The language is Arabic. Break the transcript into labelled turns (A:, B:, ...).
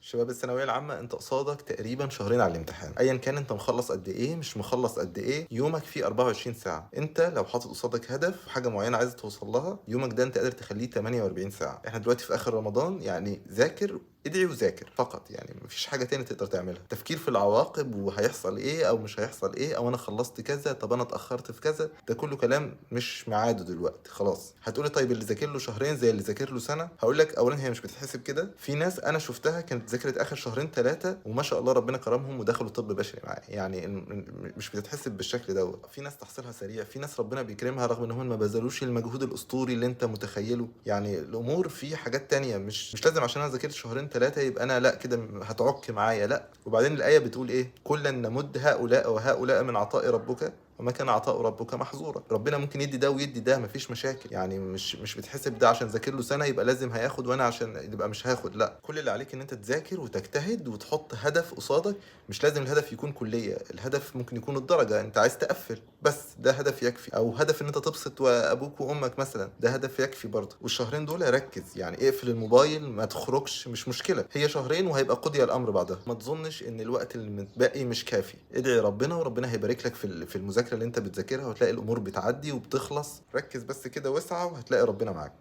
A: شباب الثانويه العامه، انت قصادك تقريبا شهرين على الامتحان، ايا كان انت مخلص قد ايه مش مخلص قد ايه، يومك فيه 24 ساعه. انت لو حاطط قصادك هدف حاجه معينه عايز توصل لها، يومك ده انت قادر تخليه 48 ساعه. احنا دلوقتي في اخر رمضان، يعني ذاكر، ادعي وذاكر فقط، يعني مفيش حاجه تاني تقدر تعملها. تفكير في العواقب وهيحصل ايه او مش هيحصل ايه، او انا خلصت كذا طب انا اتاخرت في كذا، ده كله كلام مش ميعاده دلوقتي خلاص. هتقولي طيب اللي ذاكر له شهرين زي اللي ذاكر له سنه، هقول لك اولا هي مش بتتحسب كده. في ناس انا شفتها كانت ذاكرت اخر شهرين ثلاثه وما شاء الله ربنا كرمهم ودخلوا طب بشري معايا، يعني مش بتتحسب بالشكل ده. في ناس تحصيلها سريع، في ناس ربنا بيكرمها رغم ان هم ما بذلوش المجهود الاسطوري اللي انت متخيله. يعني الامور في حاجات تانية، مش لازم عشان انا ذاكرت شهرين ثلاثه يبقى انا لا كده هتعك معايا، لا. وبعدين الايه بتقول ايه؟ كلا نمد هؤلاء وهؤلاء من عطاء ربك وما كان عطاء ربك محظورا. ربنا ممكن يدي ده ويدي ده، مفيش مشاكل. يعني مش بتحسب ده عشان ذاكر له سنه يبقى لازم هياخد وانا عشان يبقى مش هاخد، لا. كل اللي عليك ان انت تذاكر وتجتهد وتحط هدف قصادك. مش لازم الهدف يكون كليه، الهدف ممكن يكون الدرجه، انت عايز تقفل بس ده هدف يكفي، او هدف ان انت تبسط ابوك وامك مثلا، ده هدف يكفي برضه. والشهرين دول ركز، يعني اقفل الموبايل ما تخرجش، مش مشكله، هي شهرين وهيبقى قضي الامر بعدها. ما تظنش ان الوقت اللي متبقي مش كافي، ادعي ربنا وربنا هيبارك لك في المذاكره اللي انت بتذاكرها، وهتلاقي الامور بتعدي وبتخلص. ركز بس كده واسعى وهتلاقي ربنا معاك.